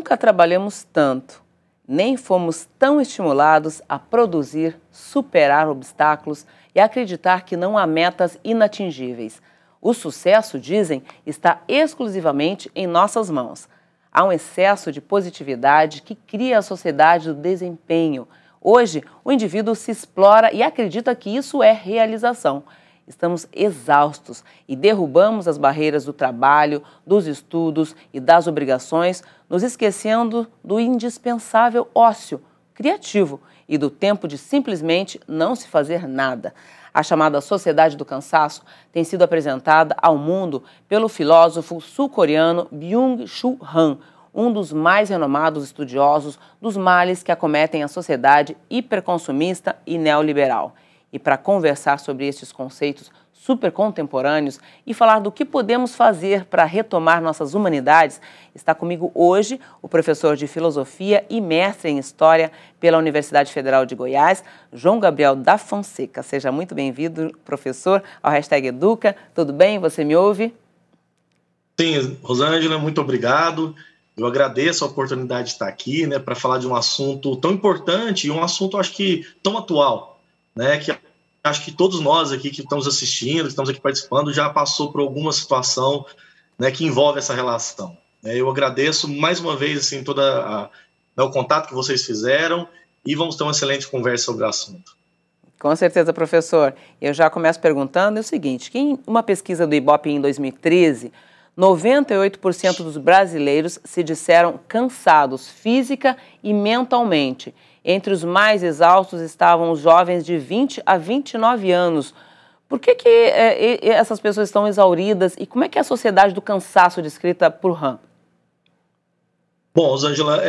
Nunca trabalhamos tanto, nem fomos tão estimulados a produzir, superar obstáculos e acreditar que não há metas inatingíveis. O sucesso, dizem, está exclusivamente em nossas mãos. Há um excesso de positividade que cria a sociedade do desempenho. Hoje, o indivíduo se explora e acredita que isso é realização. Estamos exaustos e derrubamos as barreiras do trabalho, dos estudos e das obrigações, nos esquecendo do indispensável ócio criativo e do tempo de simplesmente não se fazer nada. A chamada Sociedade do Cansaço tem sido apresentada ao mundo pelo filósofo sul-coreano Byung-Chul Han, um dos mais renomados estudiosos dos males que acometem a sociedade hiperconsumista e neoliberal. E para conversar sobre estes conceitos super contemporâneos e falar do que podemos fazer para retomar nossas humanidades, está comigo hoje o professor de Filosofia e mestre em História pela Universidade Federal de Goiás, João Gabriel da Fonseca. Seja muito bem-vindo, professor, ao #Educa. Tudo bem? Você me ouve? Sim, Rosângela, muito obrigado. Eu agradeço a oportunidade de estar aqui, para falar de um assunto tão importante e um assunto, acho que, tão atual, que acho que todos nós aqui que estamos assistindo, que estamos aqui participando, já passou por alguma situação, que envolve essa relação. Eu agradeço mais uma vez assim, o contato que vocês fizeram e vamos ter uma excelente conversa sobre o assunto. Com certeza, professor. Eu já começo perguntando o seguinte, que em uma pesquisa do Ibope em 2013, 98% dos brasileiros se disseram cansados física e mentalmente. Entre os mais exaustos estavam os jovens de 20 a 29 anos. Por que essas pessoas estão exauridas e como é que é a sociedade do cansaço descrita por Han? Bom, Rosângela,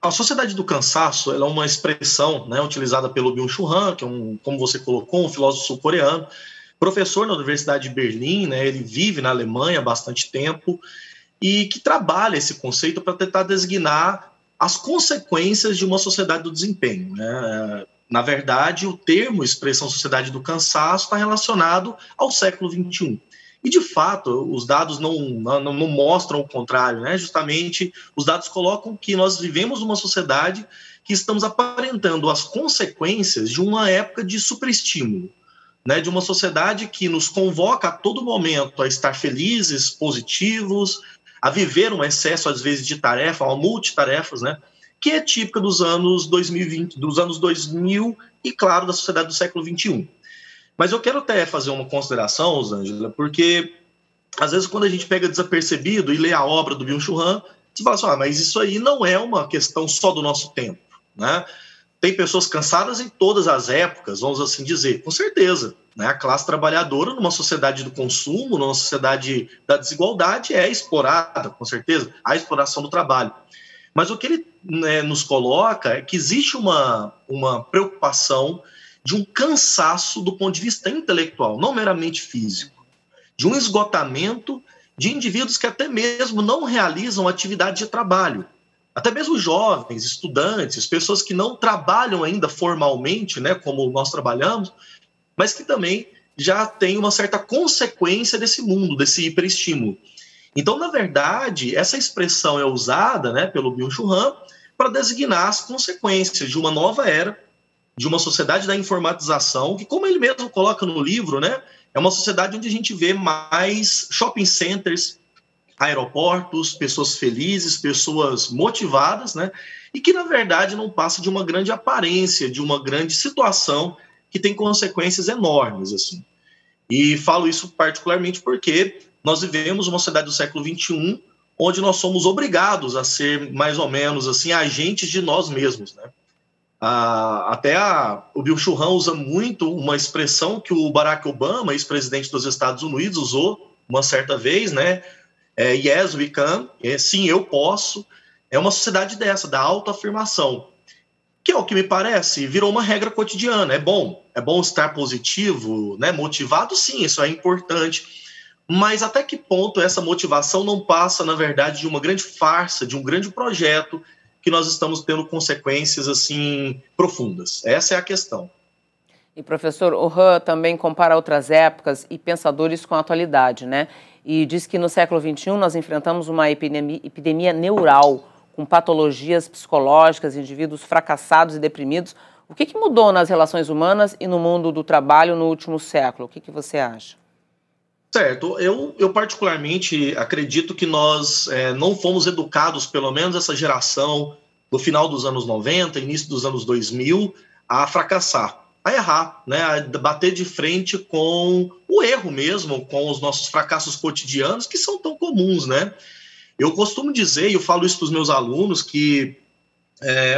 a sociedade do cansaço ela é uma expressão utilizada pelo Byung-Chul Han, que é como você colocou, um filósofo sul-coreano, professor na Universidade de Berlim, ele vive na Alemanha há bastante tempo e que trabalha esse conceito para tentar designar as consequências de uma sociedade do desempenho. Na verdade, o termo expressão sociedade do cansaço está relacionado ao século XXI. E, de fato, os dados não mostram o contrário. Justamente, os dados colocam que nós vivemos uma sociedade que estamos aparentando as consequências de uma época de superestímulo, de uma sociedade que nos convoca a todo momento a estar felizes, positivos, a viver um excesso, às vezes, de tarefa, uma multitarefas, que é típica dos anos 2020, dos anos 2000 e, claro, da sociedade do século XXI. Mas eu quero até fazer uma consideração, Rosângela, porque, às vezes, quando a gente pega desapercebido e lê a obra do Byung-Chul Han, você fala assim, mas isso aí não é uma questão só do nosso tempo, Tem pessoas cansadas em todas as épocas, vamos assim dizer, com certeza. A classe trabalhadora, numa sociedade do consumo, numa sociedade da desigualdade, é explorada, com certeza, a exploração do trabalho. Mas o que ele nos coloca é que existe uma preocupação de um cansaço do ponto de vista intelectual, não meramente físico, de um esgotamento de indivíduos que até mesmo não realizam atividade de trabalho. Até mesmo jovens, estudantes, pessoas que não trabalham ainda formalmente, como nós trabalhamos, mas que também já têm uma certa consequência desse mundo, desse hiperestímulo. Então, na verdade, essa expressão é usada pelo Byung-Chul Han para designar as consequências de uma nova era, de uma sociedade da informatização, que, como ele mesmo coloca no livro, é uma sociedade onde a gente vê mais shopping centers, aeroportos, pessoas felizes, pessoas motivadas, e que, na verdade, não passa de uma grande aparência, de uma grande situação que tem consequências enormes, assim. E falo isso particularmente porque nós vivemos uma sociedade do século XXI onde nós somos obrigados a ser, mais ou menos, assim, agentes de nós mesmos, o Byung-Chul Han usa muito uma expressão que o Barack Obama, ex-presidente dos Estados Unidos, usou uma certa vez, yes, we can, sim, eu posso. É uma sociedade dessa, da autoafirmação, que é o que me parece, virou uma regra cotidiana. É bom estar positivo, motivado, sim, isso é importante. Mas até que ponto essa motivação não passa, na verdade, de uma grande farsa, de um grande projeto que nós estamos tendo consequências assim profundas? Essa é a questão. E, professor, o Han também compara outras épocas e pensadores com a atualidade, E diz que no século XXI nós enfrentamos uma epidemia neural, com patologias psicológicas, indivíduos fracassados e deprimidos. O que mudou nas relações humanas e no mundo do trabalho no último século? O que você acha? Certo, eu particularmente acredito que nós não fomos educados, pelo menos essa geração do final dos anos 90, início dos anos 2000, a fracassar, a errar, né, a bater de frente com o erro mesmo, com os nossos fracassos cotidianos, que são tão comuns, né? Eu costumo dizer, e eu falo isso para os meus alunos, que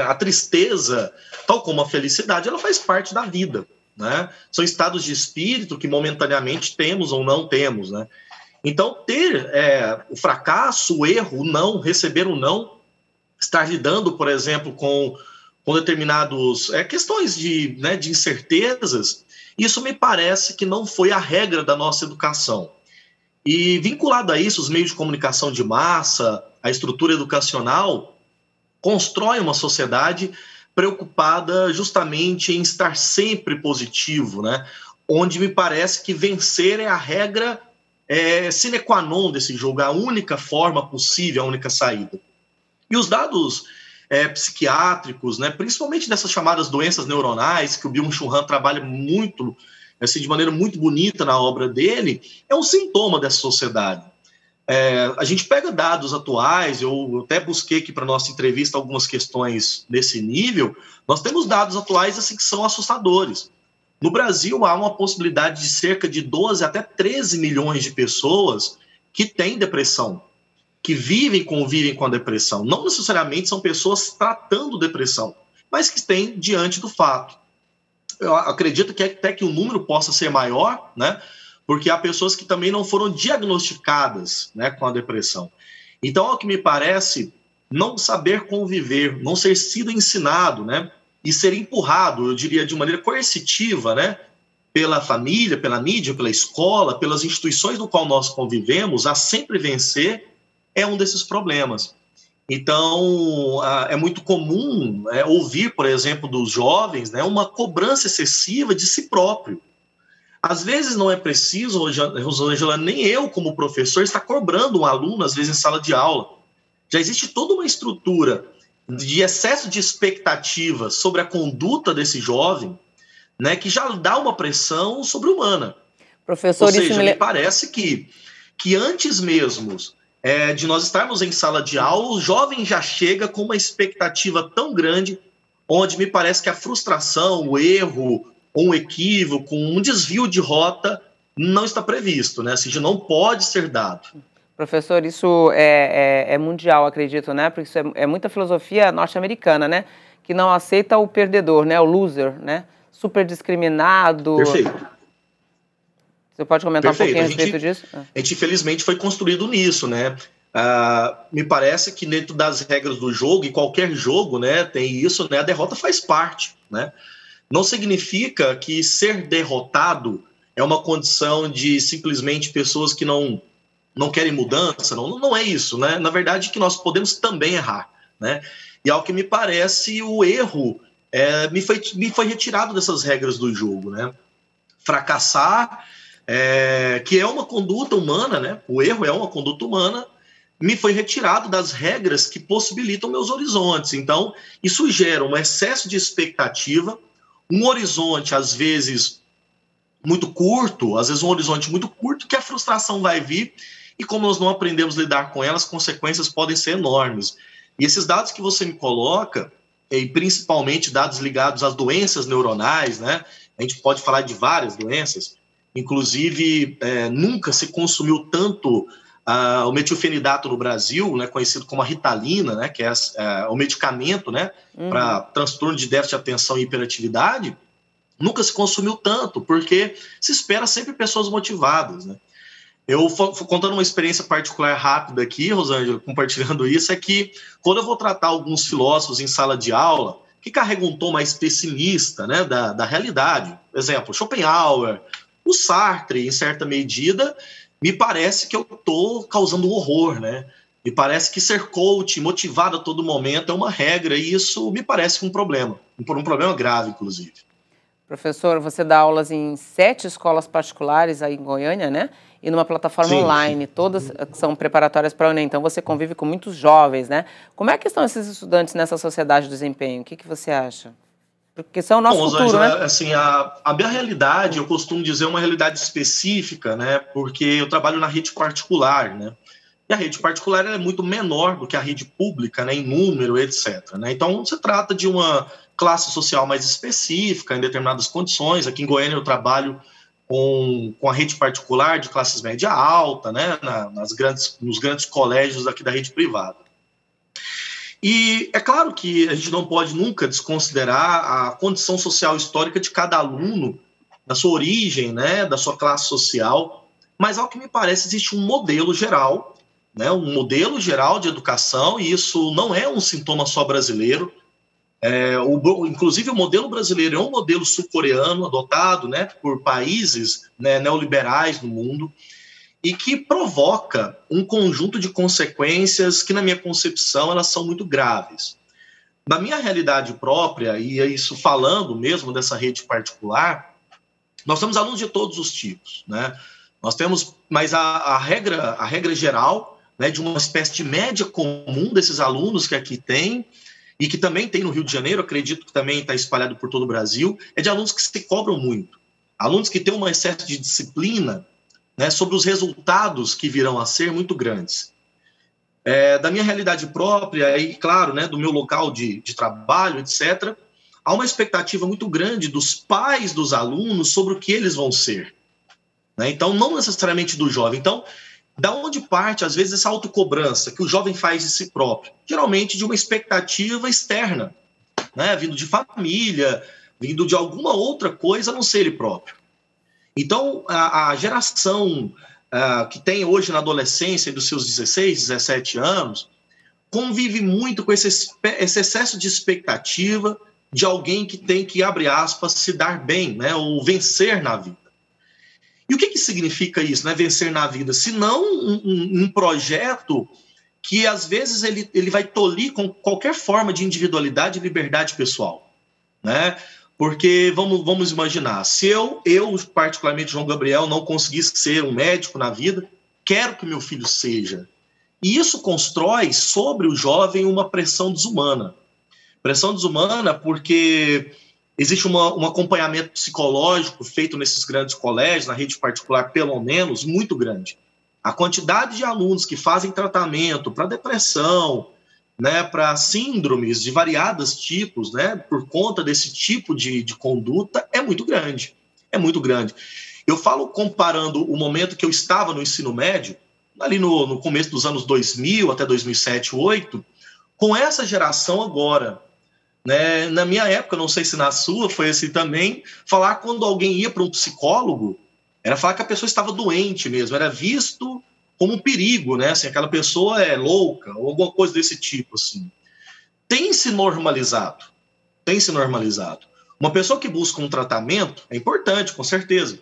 a tristeza, tal como a felicidade, ela faz parte da vida. Né? São estados de espírito que momentaneamente temos ou não temos. Né? Então, ter o fracasso, o erro, o não, receber o não, estar lidando, por exemplo, com determinadas questões de incertezas, isso me parece que não foi a regra da nossa educação. E vinculado a isso, os meios de comunicação de massa, a estrutura educacional, constrói uma sociedade preocupada justamente em estar sempre positivo, né? Onde me parece que vencer é a regra sine qua non desse jogo, a única forma possível, a única saída. E os dados psiquiátricos, né, principalmente dessas chamadas doenças neuronais, que o Byung-Chul Han trabalha muito, assim, de maneira muito bonita na obra dele, é um sintoma dessa sociedade. A gente pega dados atuais, eu até busquei aqui para a nossa entrevista algumas questões nesse nível, nós temos dados atuais assim, que são assustadores. No Brasil, há uma possibilidade de cerca de 12 até 13 milhões de pessoas que têm depressão, que vivem e convivem com a depressão. Não necessariamente são pessoas tratando depressão, mas que têm diante do fato. Eu acredito que até que o número possa ser maior, né? Porque há pessoas que também não foram diagnosticadas, né, com a depressão. Então, ao que me parece, não saber conviver, não ser sido ensinado, né, e ser empurrado, eu diria, de maneira coercitiva, né, pela família, pela mídia, pela escola, pelas instituições no qual nós convivemos, a sempre vencer, é um desses problemas. Então, é muito comum ouvir, por exemplo, dos jovens, né, uma cobrança excessiva de si próprio. Às vezes não é preciso, Rosângela, nem eu como professor estar cobrando um aluno, às vezes em sala de aula. Já existe toda uma estrutura de excesso de expectativas sobre a conduta desse jovem, né, que já dá uma pressão sobre-humana. Professor, ou seja, me parece que antes mesmo de nós estarmos em sala de aula, o jovem já chega com uma expectativa tão grande, onde me parece que a frustração, o erro, um equívoco, um desvio de rota não está previsto, né? Ou seja, não pode ser dado. Professor, isso é mundial, acredito, né? Porque isso é muita filosofia norte-americana, né? Que não aceita o perdedor, né? O loser, né? Super discriminado. Perfeito. Você pode comentar um pouquinho a respeito disso? A gente, infelizmente, foi construído nisso, né? Me parece que dentro das regras do jogo, e qualquer jogo, né, tem isso, né? A derrota faz parte, né? Não significa que ser derrotado é uma condição de simplesmente pessoas que não querem mudança, não é isso, né? Na verdade, que nós podemos também errar, né? E ao que me parece, o erro me foi retirado dessas regras do jogo, né? Fracassar, que é uma conduta humana, né? O erro é uma conduta humana, me foi retirado das regras que possibilitam meus horizontes. Então, isso gera um excesso de expectativa, um horizonte, às vezes, muito curto, às vezes um horizonte muito curto, que a frustração vai vir, e como nós não aprendemos a lidar com elas, as consequências podem ser enormes. E esses dados que você me coloca, e principalmente dados ligados às doenças neuronais, né? A gente pode falar de várias doenças, inclusive nunca se consumiu tanto o metilfenidato no Brasil, né, conhecido como a Ritalina, né, que é o medicamento, né, para transtorno de déficit de atenção e hiperatividade, nunca se consumiu tanto, porque se espera sempre pessoas motivadas, né. Eu, contando uma experiência particular rápida aqui, Rosângela, compartilhando isso, é que quando eu vou tratar alguns filósofos em sala de aula, que carregam um tom mais pessimista, né, da realidade, por exemplo, Schopenhauer, o Sartre, em certa medida, me parece que eu estou causando um horror, né? Me parece que ser coach, motivado a todo momento, é uma regra, e isso me parece um problema grave, inclusive. Professor, você dá aulas em 7 escolas particulares aí em Goiânia, né? E numa plataforma Sim. online, todas são preparatórias para a UNEM, então você convive com muitos jovens, né? Como é que estão esses estudantes nessa sociedade de desempenho? O que você acha? Porque são o nosso Bom, futuro, Rosângela, né? assim, a minha realidade, eu costumo dizer uma realidade específica, né? Porque eu trabalho na rede particular, né? E a rede particular é muito menor do que a rede pública, né, em número, etc. Né? Então, se trata de uma classe social mais específica, em determinadas condições. Aqui em Goiânia eu trabalho com a rede particular de classes média alta, né, nos grandes colégios aqui da rede privada. E é claro que a gente não pode nunca desconsiderar a condição social histórica de cada aluno, da sua origem, né, da sua classe social, mas ao que me parece existe um modelo geral, né, um modelo geral de educação, e isso não é um sintoma só brasileiro. Inclusive o modelo brasileiro é um modelo sul-coreano adotado, né, por países, né, neoliberais no mundo, e que provoca um conjunto de consequências que, na minha concepção, elas são muito graves. Na minha realidade própria, e é isso falando mesmo dessa rede particular, nós temos alunos de todos os tipos, né? Nós temos, mas a regra geral, né, de uma espécie de média comum desses alunos que aqui tem, e que também tem no Rio de Janeiro, acredito que também está espalhado por todo o Brasil, é de alunos que se cobram muito. Alunos que têm um excesso de disciplina, né, sobre os resultados que virão a ser muito grandes. Da minha realidade própria e, claro, né, do meu local de trabalho, etc., há uma expectativa muito grande dos pais dos alunos sobre o que eles vão ser. Né? Então, não necessariamente do jovem. Então, da onde parte, às vezes, essa autocobrança que o jovem faz de si próprio? Geralmente de uma expectativa externa, né, vindo de família, vindo de alguma outra coisa, a não ser ele próprio. Então, a geração que tem hoje na adolescência, dos seus 16, 17 anos, convive muito com esse excesso de expectativa de alguém que tem que, abre aspas, se dar bem, né, ou vencer na vida. E o que significa isso, né, vencer na vida? Se não um projeto que, às vezes, ele vai tolir com qualquer forma de individualidade e liberdade pessoal, né? Porque vamos imaginar, se eu, particularmente João Gabriel, não conseguisse ser um médico na vida, quero que meu filho seja. E isso constrói sobre o jovem uma pressão desumana. Pressão desumana porque existe um acompanhamento psicológico feito nesses grandes colégios, na rede particular pelo menos, muito grande. A quantidade de alunos que fazem tratamento para depressão, né, para síndromes de variados tipos, né, por conta desse tipo de conduta, é muito grande. É muito grande. Eu falo comparando o momento que eu estava no ensino médio, ali no começo dos anos 2000 até 2007, 2008, com essa geração agora. Né? Na minha época, não sei se na sua foi assim também, falar quando alguém ia para um psicólogo, era falar que a pessoa estava doente mesmo, era visto como um perigo, né? Assim, aquela pessoa é louca, ou alguma coisa desse tipo, assim. Tem se normalizado. Uma pessoa que busca um tratamento é importante, com certeza.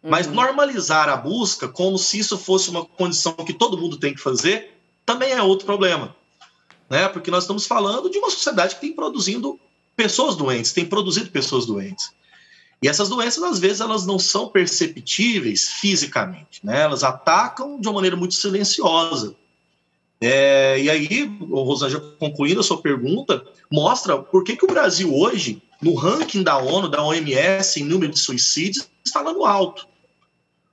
Mas normalizar a busca como se isso fosse uma condição que todo mundo tem que fazer, também é outro problema. Né? Porque nós estamos falando de uma sociedade que tem produzido pessoas doentes. E essas doenças, às vezes, elas não são perceptíveis fisicamente, né? Elas atacam de uma maneira muito silenciosa. E aí, Rosângela, concluindo a sua pergunta, mostra por que o Brasil hoje, no ranking da ONU, da OMS, em número de suicídios, está lá no alto.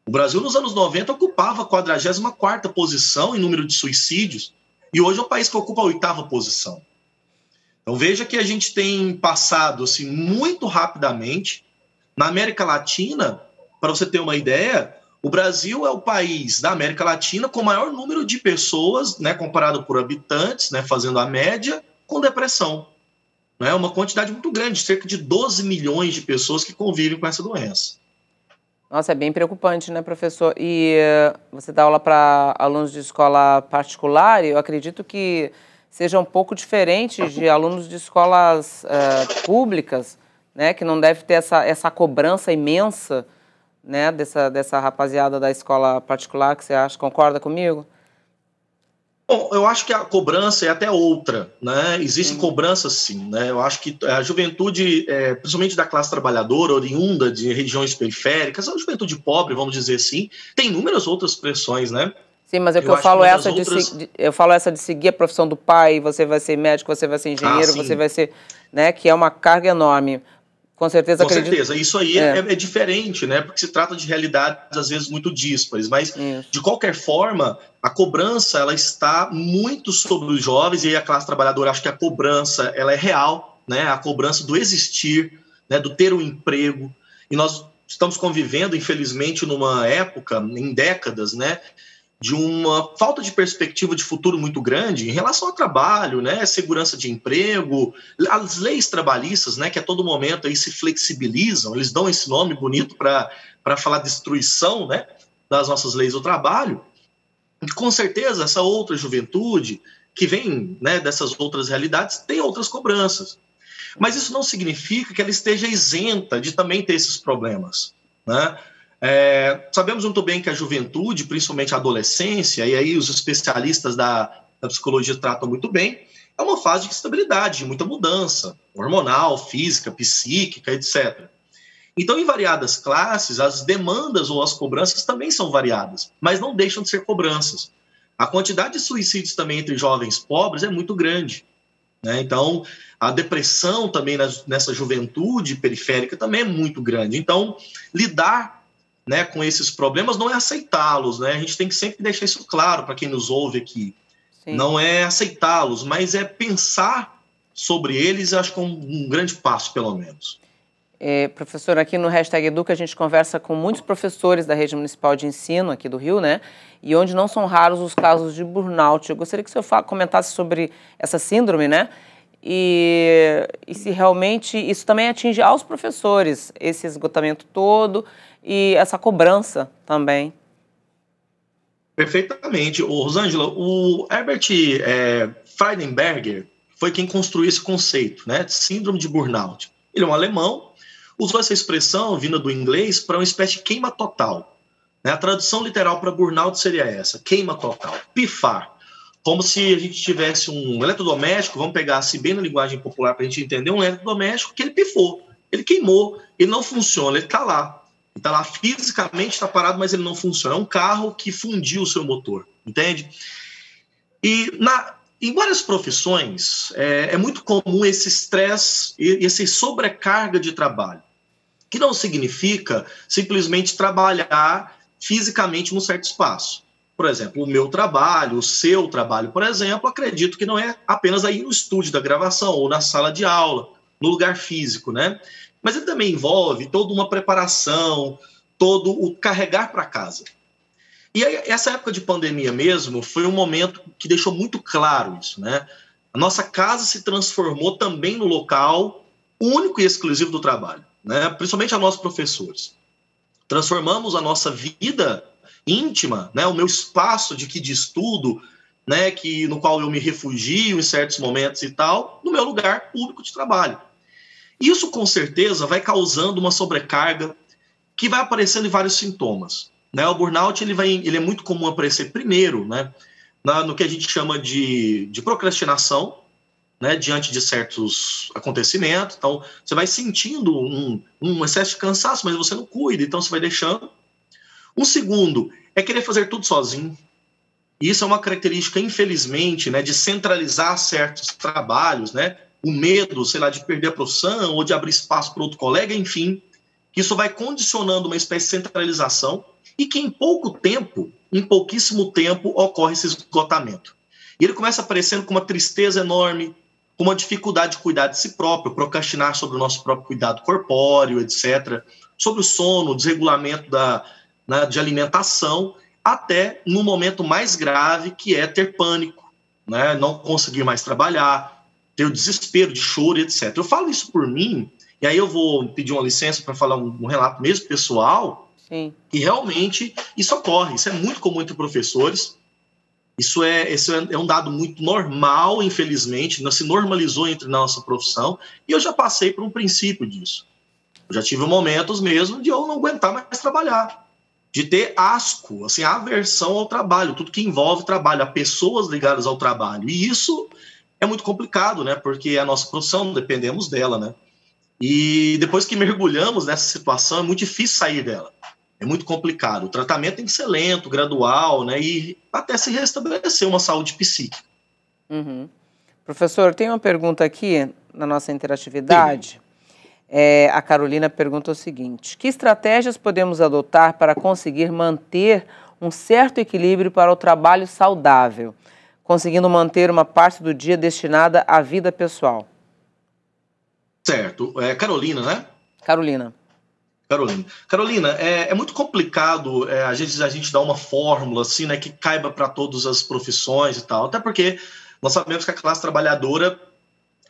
O Brasil, nos anos 90, ocupava a 44ª posição em número de suicídios, e hoje é o país que ocupa a 8ª posição. Então, veja que a gente tem passado assim, muito rapidamente. Na América Latina, para você ter uma ideia, o Brasil é o país da América Latina com o maior número de pessoas, né, comparado por habitantes, né, fazendo a média, com depressão. É uma quantidade muito grande, cerca de 12 milhões de pessoas que convivem com essa doença. Nossa, é bem preocupante, né, professor? E você dá aula para alunos de escola particular, e eu acredito que seja um pouco diferente de alunos de escolas públicas, né, que não deve ter essa cobrança imensa, né, dessa rapaziada da escola particular, que você acha, concorda comigo? Bom, eu acho que a cobrança é até outra, né? Existem cobranças, sim, né? Eu acho que a juventude, principalmente da classe trabalhadora, oriunda de regiões periféricas, a juventude pobre, vamos dizer assim, tem inúmeras outras pressões, né? Sim, mas é que eu falo eu falo essa de seguir a profissão do pai, você vai ser médico, você vai ser engenheiro, você vai ser, né, que é uma carga enorme. Com certeza, com certeza. Isso aí é diferente, né? Porque se trata de realidades, às vezes, muito díspares. Mas, de qualquer forma, a cobrança ela está muito sobre os jovens, e aí a classe trabalhadora, acho que a cobrança ela é real, né? A cobrança do existir, né? Do ter um emprego. E nós estamos convivendo, infelizmente, numa época, em décadas, né? De uma falta de perspectiva de futuro muito grande em relação ao trabalho, né, segurança de emprego, as leis trabalhistas, né, que a todo momento aí se flexibilizam, eles dão esse nome bonito para falar destruição, né, das nossas leis do trabalho. E com certeza essa outra juventude que vem, né, dessas outras realidades tem outras cobranças. Mas isso não significa que ela esteja isenta de também ter esses problemas, né? Sabemos muito bem que a juventude, principalmente a adolescência, e aí os especialistas da psicologia tratam muito bem, é uma fase de instabilidade, de muita mudança hormonal, física, psíquica, etc. Então, em variadas classes, as demandas ou as cobranças também são variadas, mas não deixam de ser cobranças. A quantidade de suicídios também entre jovens pobres é muito grande, né? Então, a depressão também nessa juventude periférica também é muito grande. Então, lidar, né, com esses problemas não é aceitá-los, né? A gente tem que sempre deixar isso claro para quem nos ouve aqui. Sim. Não é aceitá-los, mas é pensar sobre eles, acho que é um grande passo, pelo menos. Professor, aqui no #Educa a gente conversa com muitos professores da rede municipal de ensino aqui do Rio, né? E onde não são raros os casos de burnout. Eu gostaria que o senhor comentasse sobre essa síndrome, né? E se realmente isso também atinge aos professores, esse esgotamento todo e essa cobrança também. Perfeitamente. Rosângela, o Herbert Freudenberger foi quem construiu esse conceito, né, de síndrome de burnout. Ele é um alemão, usou essa expressão, vinda do inglês, para uma espécie de queima total. Né? A tradução literal para burnout seria essa, queima total, pifar. Como se a gente tivesse um eletrodoméstico, vamos pegar assim bem na linguagem popular para a gente entender, um eletrodoméstico que ele pifou, ele queimou, ele não funciona, ele está lá. Está lá fisicamente, está parado, mas ele não funciona. É um carro que fundiu o seu motor, entende? E em várias profissões, é muito comum esse estresse e essa sobrecarga de trabalho, que não significa simplesmente trabalhar fisicamente num certo espaço. Por exemplo, o meu trabalho, o seu trabalho, por exemplo, acredito que não é apenas aí no estúdio da gravação ou na sala de aula, no lugar físico, né? Mas ele também envolve toda uma preparação, todo o carregar para casa. E aí, essa época de pandemia mesmo foi um momento que deixou muito claro isso, né? A nossa casa se transformou também no local único e exclusivo do trabalho, né? Principalmente a nós professores. Transformamos a nossa vida íntima, né? O meu espaço de estudo, né? No qual eu me refugio em certos momentos e tal, no meu lugar público de trabalho. Isso, com certeza, vai causando uma sobrecarga que vai aparecendo em vários sintomas. Né? O burnout ele é muito comum aparecer primeiro, né? No que a gente chama de procrastinação, né? Diante de certos acontecimentos. Então, você vai sentindo um excesso de cansaço, mas você não cuida, então você vai deixando. Um segundo é querer fazer tudo sozinho. E isso é uma característica, infelizmente, né, de centralizar certos trabalhos, né? O medo, sei lá, de perder a profissão ou de abrir espaço para outro colega, enfim, que isso vai condicionando uma espécie de centralização e que em pouquíssimo tempo, ocorre esse esgotamento. E ele começa aparecendo com uma tristeza enorme, com uma dificuldade de cuidar de si próprio, procrastinar sobre o nosso próprio cuidado corpóreo, etc., sobre o sono, o desregulamento de alimentação, até no momento mais grave, que é ter pânico, né? Não conseguir mais trabalhar, ter o desespero de choro, etc. Eu falo isso por mim, e aí eu vou pedir uma licença para falar um relato mesmo pessoal. Sim. E realmente isso ocorre, isso é muito comum entre professores, isso é um dado muito normal, infelizmente, se normalizou entre nossa profissão, e eu já passei por um princípio disso. Eu já tive momentos mesmo de eu não aguentar mais trabalhar, de ter asco, assim, aversão ao trabalho, tudo que envolve trabalho, a pessoas ligadas ao trabalho. E isso é muito complicado, né? Porque é a nossa profissão, dependemos dela, né? E depois que mergulhamos nessa situação, é muito difícil sair dela. É muito complicado. O tratamento tem que ser lento, gradual, né? E até se restabelecer uma saúde psíquica. Uhum. Professor, tem uma pergunta aqui na nossa interatividade. A Carolina pergunta o seguinte: que estratégias podemos adotar para conseguir manter um certo equilíbrio para o trabalho saudável, conseguindo manter uma parte do dia destinada à vida pessoal? Certo. Carolina, né? Carolina. Carolina, é muito complicado a gente dar uma fórmula assim, né, que caiba para todas as profissões e tal, até porque nós sabemos que a classe trabalhadora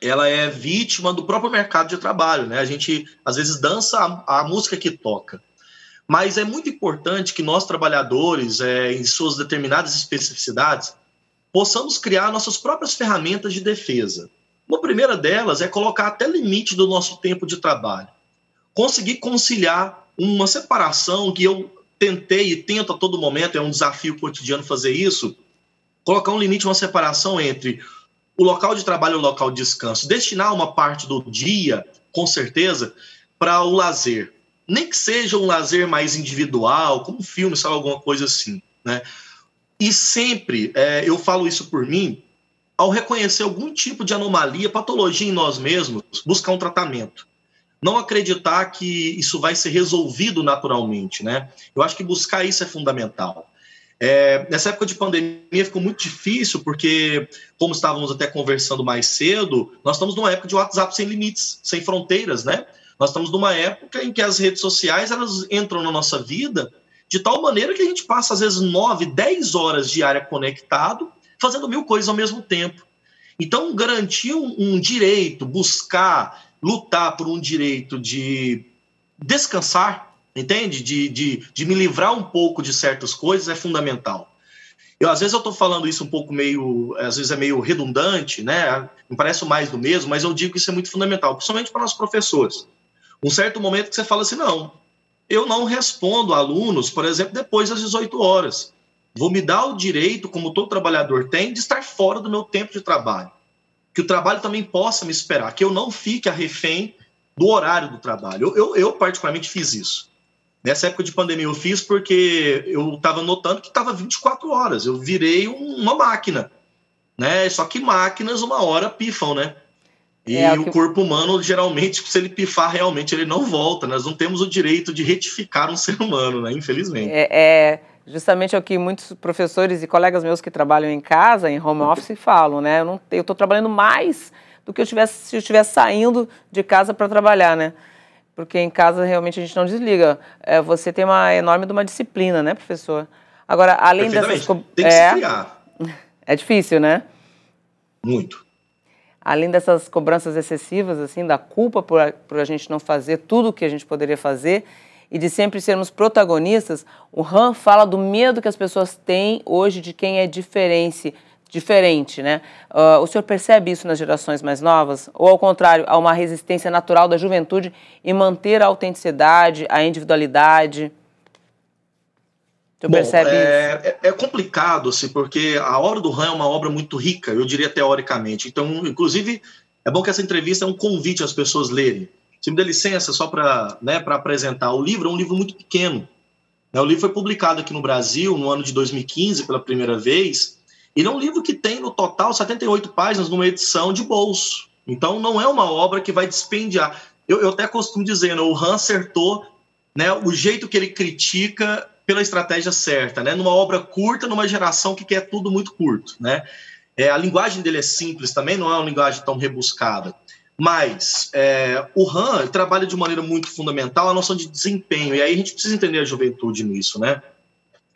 ela é vítima do próprio mercado de trabalho, né? A gente às vezes dança a música que toca, mas é muito importante que nós trabalhadores, em suas determinadas especificidades, possamos criar nossas próprias ferramentas de defesa. Uma primeira delas é colocar até limite do nosso tempo de trabalho. Conseguir conciliar uma separação que eu tentei e tento a todo momento, é um desafio cotidiano fazer isso, colocar um limite, uma separação entre o local de trabalho e o local de descanso. Destinar uma parte do dia, com certeza, para o lazer. Nem que seja um lazer mais individual, como filme, sabe, alguma coisa assim, né? E sempre, eu falo isso por mim, ao reconhecer algum tipo de anomalia, patologia em nós mesmos, buscar um tratamento. Não acreditar que isso vai ser resolvido naturalmente, né? Eu acho que buscar isso é fundamental. Nessa época de pandemia ficou muito difícil, porque, como estávamos até conversando mais cedo, nós estamos numa época de WhatsApp sem limites, sem fronteiras, né? Nós estamos numa época em que as redes sociais elas entram na nossa vida de tal maneira que a gente passa, às vezes, 9, 10 horas diária conectado, fazendo 1000 coisas ao mesmo tempo. Então, garantir um direito, buscar, lutar por um direito de descansar, entende? De me livrar um pouco de certas coisas é fundamental. Às vezes eu estou falando isso um pouco às vezes é meio redundante, né? Me parece mais do mesmo, mas eu digo que isso é muito fundamental, principalmente para nós professores. Um certo momento que você fala assim, não, eu não respondo a alunos, por exemplo, depois das 18 horas. Vou me dar o direito, como todo trabalhador tem, de estar fora do meu tempo de trabalho. Que o trabalho também possa me esperar, que eu não fique a refém do horário do trabalho. Eu particularmente fiz isso. Nessa época de pandemia eu fiz porque eu estava notando que estava 24 horas. Eu virei uma máquina, né? Só que máquinas uma hora pifam, né? E o corpo humano, geralmente, se ele pifar, realmente ele não volta. Nós não temos o direito de retificar um ser humano, né? Infelizmente. Justamente é o que muitos professores e colegas meus que trabalham em casa, em home office, falam, né? Eu estou trabalhando mais do que se eu estivesse saindo de casa para trabalhar, né? Porque em casa realmente a gente não desliga. Você tem uma enorme de uma disciplina, né, professor? Agora, além dessas... Tem que se criar. É difícil, né? Muito. Além dessas cobranças excessivas, assim, da culpa por a gente não fazer tudo o que a gente poderia fazer e de sempre sermos protagonistas, o Han fala do medo que as pessoas têm hoje de quem é diferente, né? O senhor percebe isso nas gerações mais novas? Ou, ao contrário, há uma resistência natural da juventude em manter a autenticidade, a individualidade? O senhor percebe isso? É complicado, assim, porque a obra do Han é uma obra muito rica, eu diria teoricamente. Então, inclusive, é bom que essa entrevista é um convite às pessoas lerem. Se me dê licença, só para apresentar. O livro é um livro muito pequeno. O livro foi publicado aqui no Brasil no ano de 2015, pela primeira vez. Ele é um livro que tem, no total, 78 páginas numa edição de bolso. Então, não é uma obra que vai dispendiar. Eu até costumo dizer, né, o Han acertou, né, o jeito que ele critica pela estratégia certa, né? Numa obra curta, numa geração que quer tudo muito curto, né? A linguagem dele é simples também, não é uma linguagem tão rebuscada. Mas o Han trabalha de maneira muito fundamental a noção de desempenho. E aí a gente precisa entender a juventude nisso, né?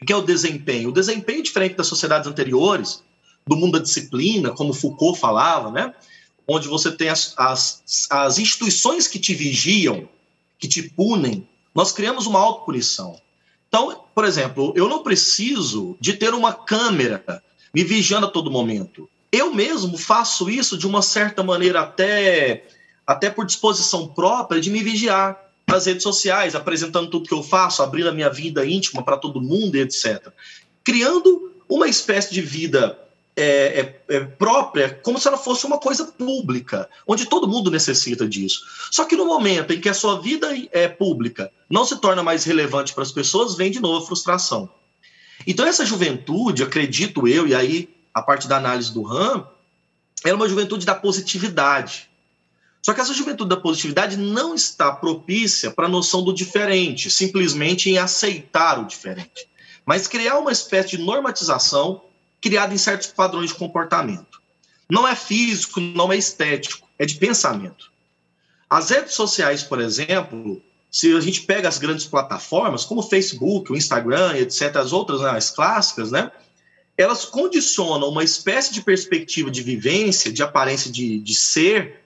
O que é o desempenho? O desempenho é diferente das sociedades anteriores, do mundo da disciplina, como Foucault falava, né? Onde você tem as instituições que te vigiam, que te punem. Nós criamos uma autopunição. Então, por exemplo, eu não preciso de ter uma câmera me vigiando a todo momento. Eu mesmo faço isso de uma certa maneira, até por disposição própria, de me vigiar. nas redes sociais, apresentando tudo que eu faço, abrindo a minha vida íntima para todo mundo, etc. Criando uma espécie de vida própria, como se ela fosse uma coisa pública, onde todo mundo necessita disso. Só que no momento em que a sua vida pública não se torna mais relevante para as pessoas, vem de novo a frustração. Então essa juventude, acredito eu, e aí a parte da análise do Ram, era uma juventude da positividade. Só que essa juventude da positividade não está propícia para a noção do diferente, simplesmente em aceitar o diferente, mas criar uma espécie de normatização criada em certos padrões de comportamento. Não é físico, não é estético, é de pensamento. As redes sociais, por exemplo, se a gente pega as grandes plataformas, como o Facebook, o Instagram, etc., as outras, né, as clássicas, né, elas condicionam uma espécie de perspectiva de vivência, de aparência de ser,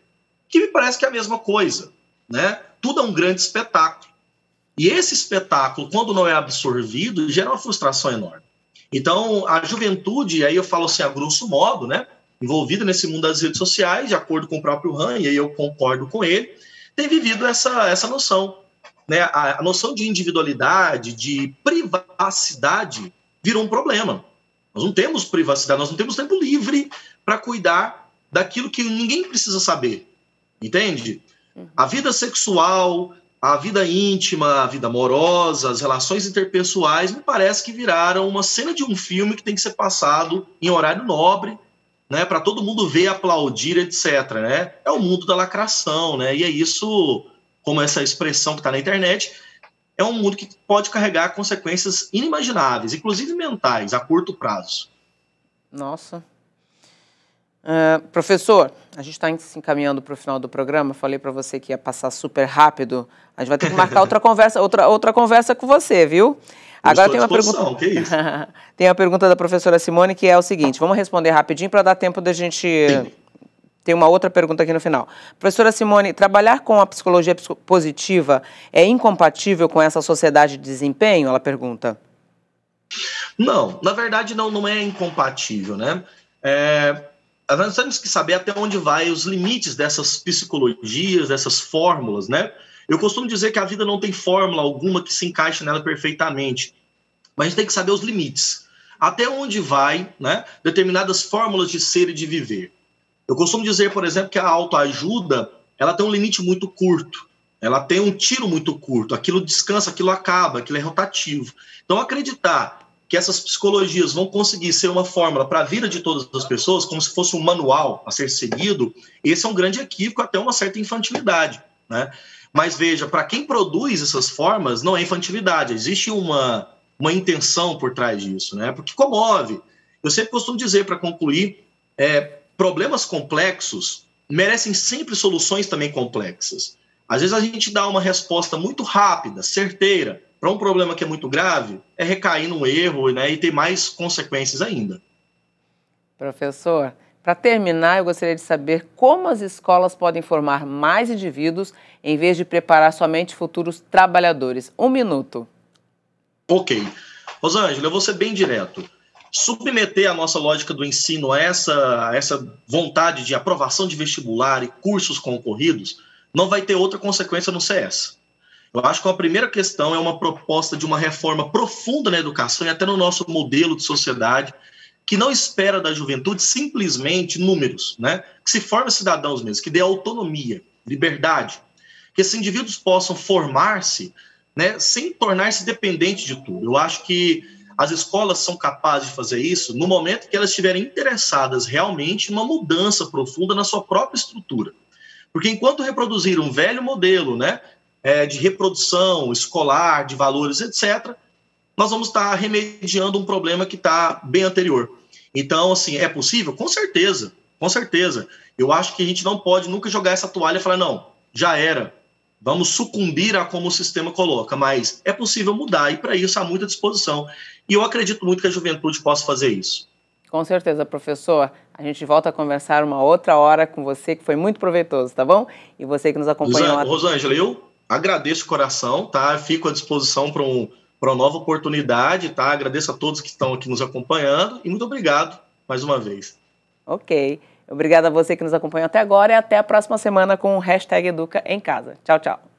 que me parece que é a mesma coisa, né? Tudo é um grande espetáculo. E esse espetáculo, quando não é absorvido, gera uma frustração enorme. Então, a juventude, aí eu falo assim, a grosso modo, né, envolvida nesse mundo das redes sociais, de acordo com o próprio Ram, e aí eu concordo com ele, tem vivido essa noção, né? A noção de individualidade, de privacidade, virou um problema. Nós não temos privacidade, nós não temos tempo livre para cuidar daquilo que ninguém precisa saber, entende? A vida sexual, a vida íntima, a vida amorosa, as relações interpessoais, me parece que viraram uma cena de um filme que tem que ser passado em horário nobre, né, para todo mundo ver, aplaudir, etc. Né? É o mundo da lacração, né? E é isso, como essa expressão que está na internet, é um mundo que pode carregar consequências inimagináveis, inclusive mentais, a curto prazo. Nossa. Professor, a gente está se encaminhando para o final do programa. Falei para você que ia passar super rápido. A gente vai ter que marcar outra conversa com você, viu? Agora tem uma pergunta. Que isso? Tem a pergunta da professora Simone, que é o seguinte: vamos responder rapidinho para dar tempo da gente. Sim. Tem uma outra pergunta aqui no final. Professora Simone, trabalhar com a psicologia positiva é incompatível com essa sociedade de desempenho? Ela Não, na verdade não é incompatível, né? Nós temos que saber até onde vai os limites dessas psicologias, dessas fórmulas, né? Eu costumo dizer que a vida não tem fórmula alguma que se encaixe nela perfeitamente, mas a gente tem que saber os limites. Até onde vai, né, determinadas fórmulas de ser e de viver. Eu costumo dizer, por exemplo, que a autoajuda, ela tem um limite muito curto, ela tem um tiro muito curto, aquilo descansa, aquilo acaba, aquilo é rotativo. Então, acreditar que essas psicologias vão conseguir ser uma fórmula para a vida de todas as pessoas, como se fosse um manual a ser seguido, esse é um grande equívoco, até uma certa infantilidade, né? Mas veja, para quem produz essas formas, não é infantilidade, existe uma intenção por trás disso, né? Porque comove. Eu sempre costumo dizer, para concluir, problemas complexos merecem sempre soluções também complexas. Às vezes a gente dá uma resposta muito rápida, certeira, para um problema que é muito grave, é recair num erro, né, e ter mais consequências ainda. Professor, para terminar, eu gostaria de saber como as escolas podem formar mais indivíduos em vez de preparar somente futuros trabalhadores. 1 minuto. Ok. Rosângela, eu vou ser bem direto. Submeter a nossa lógica do ensino a essa vontade de aprovação de vestibular e cursos concorridos não vai ter outra consequência no CS. Eu acho que a primeira questão é uma proposta de uma reforma profunda na educação e até no nosso modelo de sociedade, que não espera da juventude simplesmente números, né? Que se forme cidadãos mesmo, que dê autonomia, liberdade, que esses indivíduos possam formar-se, né, sem tornar-se dependentes de tudo. Eu acho que as escolas são capazes de fazer isso no momento que elas estiverem interessadas realmente em uma mudança profunda na sua própria estrutura. Porque enquanto reproduzir um velho modelo, né, de reprodução escolar, de valores, etc., nós vamos estar remediando um problema que está bem anterior. Então, assim, é possível? Com certeza, com certeza. Eu acho que a gente não pode nunca jogar essa toalha e falar, não, já era, vamos sucumbir a como o sistema coloca, mas é possível mudar e para isso há muita disposição. E eu acredito muito que a juventude possa fazer isso. Com certeza, professor. A gente volta a conversar uma outra hora com você, que foi muito proveitoso, tá bom? E você que nos acompanhou. Rosângela, eu agradeço de coração, tá? Fico à disposição para uma nova oportunidade, tá? Agradeço a todos que estão aqui nos acompanhando e muito obrigado mais uma vez. Ok. Obrigada a você que nos acompanhou até agora e até a próxima semana com o #EducaEmCasa. Tchau, tchau.